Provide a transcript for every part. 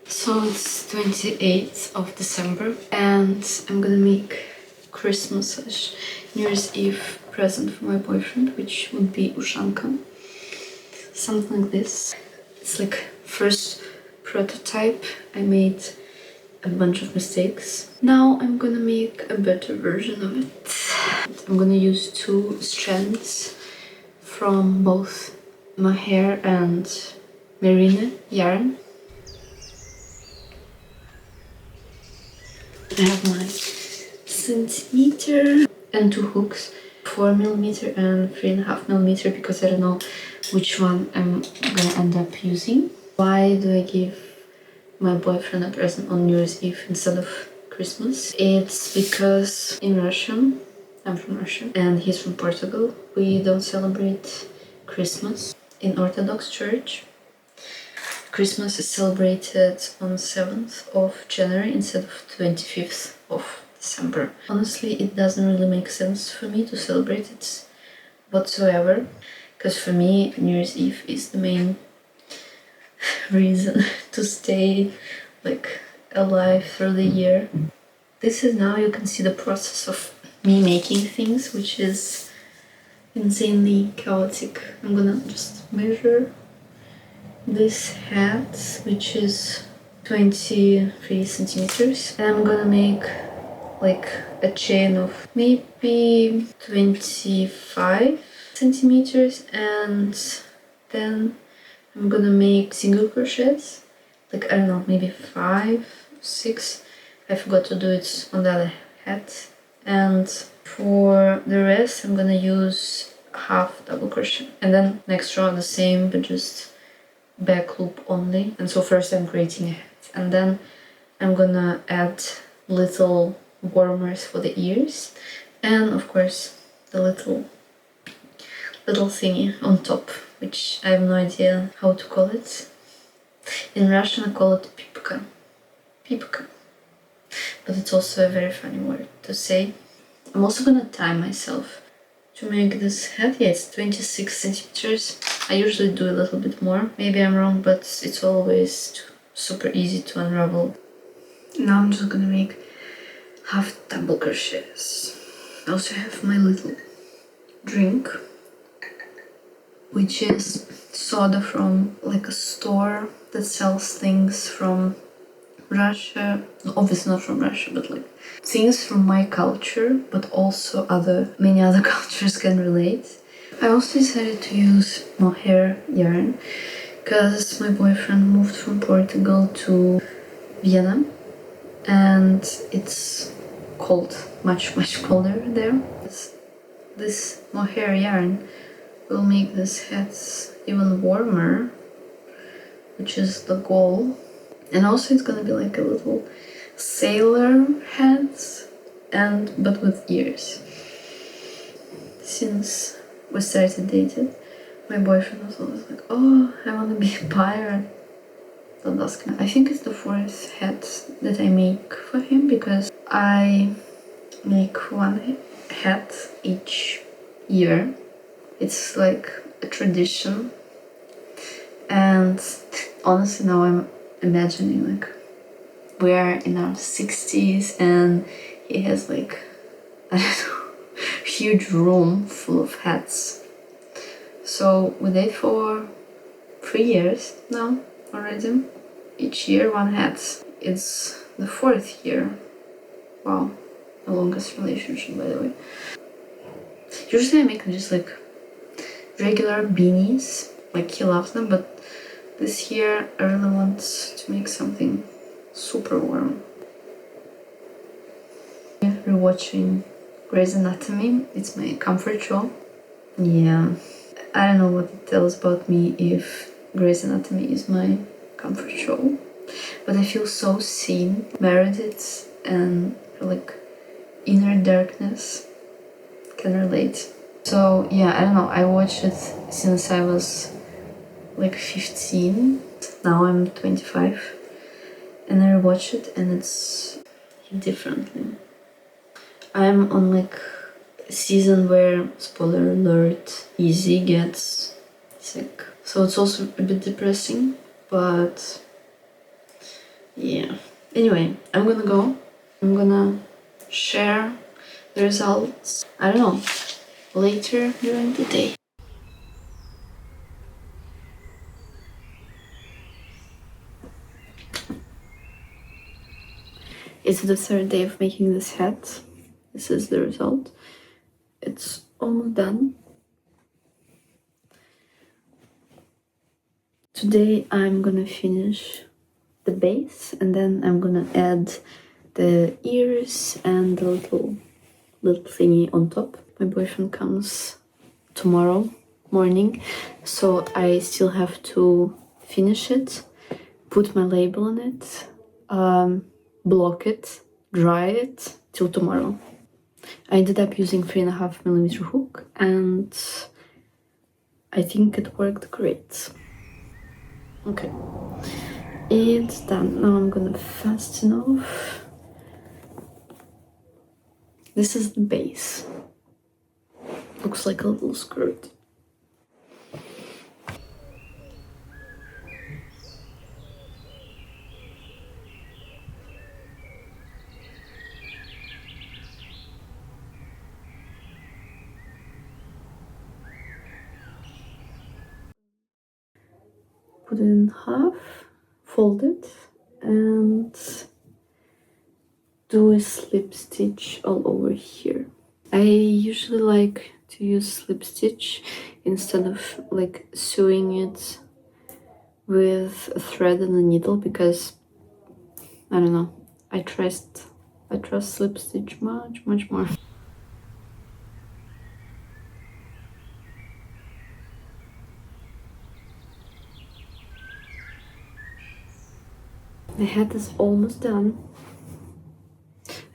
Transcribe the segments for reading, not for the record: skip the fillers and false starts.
So it's 28th of December and I'm gonna make Christmas/New Year's Eve present for my boyfriend, which would be Ushanka. Something like this. It's like first prototype. I made a bunch of mistakes. Now I'm gonna make a better version of it. I'm gonna use 2 strands from both mohair and merino yarn. I have my centimeter and 2 hooks, 4mm and 3.5mm, because I don't know which one I'm gonna end up using. Why do I give my boyfriend a present on New Year's Eve instead of Christmas? It's because in Russia, I'm from Russia and he's from Portugal, we don't celebrate Christmas. In Orthodox Church, Christmas is celebrated on 7th of January instead of 25th of December. Honestly, it doesn't really make sense for me to celebrate it whatsoever, because for me New Year's Eve is the main reason to stay like alive through the year. This is now you can see the process of me making things, which is insanely chaotic. I'm gonna just measure this hat, which is 23 centimeters, and I'm gonna make like a chain of maybe 25 centimeters, and then I'm gonna make single crochets, like I don't know, maybe 5, 6. I forgot to do it on the other hat. And for the rest I'm gonna use half double crochet, and then next row the same but just back loop only. And so first I'm creating a hat, and then I'm gonna add little warmers for the ears, and of course the little thingy on top, which I have no idea how to call it. In Russian I call it pipka, but it's also a very funny word to say. I'm also gonna tie myself to make this hat. Yeah, it's 26 centimeters. I usually do a little bit more. Maybe I'm wrong, but it's always super easy to unravel. Now I'm just gonna make half double crochets. I also have my little drink, which is soda from like a store that sells things from Russia. Obviously not from Russia, but like things from my culture, but also many other cultures can relate. I also decided to use mohair yarn because my boyfriend moved from Portugal to Vienna and it's cold, much colder there. This mohair yarn will make this hat even warmer, which is the goal. And also it's gonna be like a little sailor hat, but with ears. Since we started dating, my boyfriend was always like, oh, I wanna be a pirate. Don't ask me. I think it's the 4th hat that I make for him, because I make one hat each year. It's like a tradition. And honestly now I'm imagining like we're in our 60s and he has like, I don't know, huge room full of hats. So we date for 3 years now already. Each year one hat. It's the 4th year. Wow, the longest relationship, by the way. Usually I make just like regular beanies, like he loves them, but this year I really want to make something super warm. Rewatching Grey's Anatomy, it's my comfort show. Yeah, I don't know what it tells about me if Grey's Anatomy is my comfort show, but I feel so seen. Meredith and her like inner darkness can relate. So yeah, I don't know, I watched it since I was like 15. Now I'm 25 and I rewatch it and it's differently. I'm on like a season where, spoiler alert, Izzy gets sick. So it's also a bit depressing, but Yeah. Anyway, I'm gonna go. I'm gonna share the results, I don't know, later during the day. It's the third day of making this hat. This is the result. It's almost done. Today I'm gonna finish the base and then I'm gonna add the ears and the little thingy on top. My boyfriend comes tomorrow morning, so I still have to finish it, put my label on it, block it, dry it till tomorrow. I ended up using 3.5mm hook and I think it worked great. Okay, it's done. Now I'm gonna fasten off. This is the base. Looks like a little skirt. Put it in half, fold it, and do a slip stitch all over here. I usually like to use slip stitch instead of like sewing it with a thread and a needle because I don't know, I trust slip stitch much more. The hat is almost done.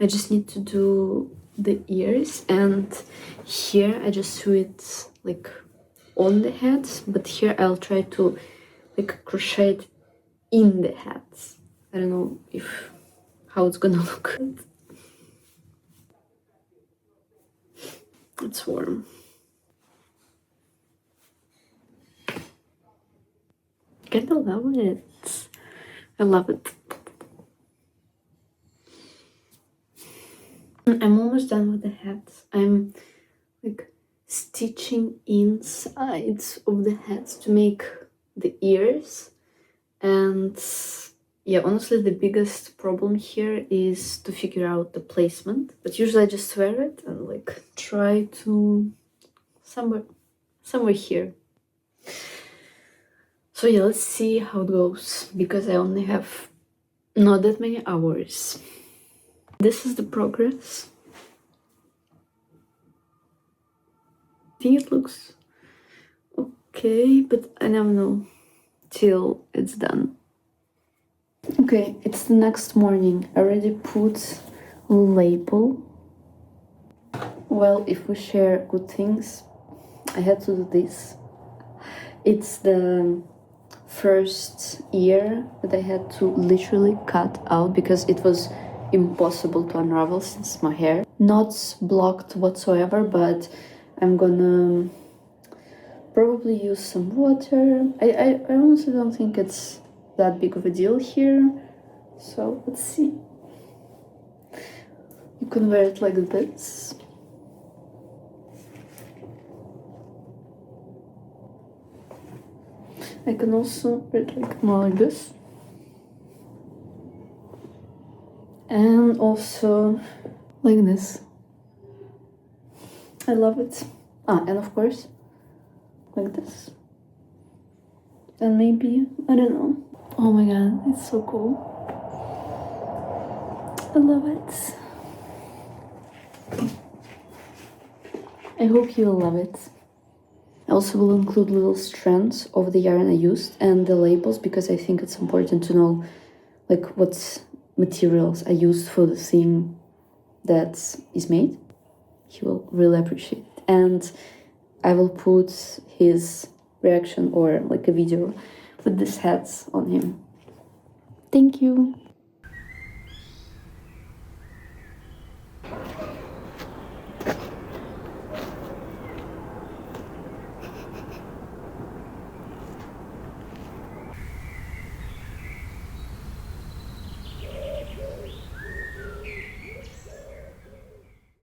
I just need to do the ears, and here I just sew it like on the hat, but here I'll try to like crochet it in the hat. I don't know how it's gonna look. It's warm. Kinda love it. I love it. I'm almost done with the hat. I'm like stitching insides of the hats to make the ears, and yeah, honestly the biggest problem here is to figure out the placement, but usually I just wear it and like try to somewhere here. So yeah, let's see how it goes because I only have not that many hours. This is the progress. I think it looks okay, but I never know till it's done. Okay, it's the next morning. I already put a label. Well, if we share good things, I had to do this. It's the first ear that I had to literally cut out because it was impossible to unravel since my hair. Not blocked whatsoever, but I'm gonna probably use some water. I honestly don't think it's that big of a deal here. So let's see. You can wear it like this. I can also wear it like more like this. And also like this. I love it. And of course, like this. And maybe, I don't know. Oh my god, it's so cool. I love it. I hope you will love it. I also will include little strands of the yarn I used and the labels because I think it's important to know like what materials I used for the thing that is made. He will really appreciate it. And I will put his reaction or like a video with these hats on him. Thank you.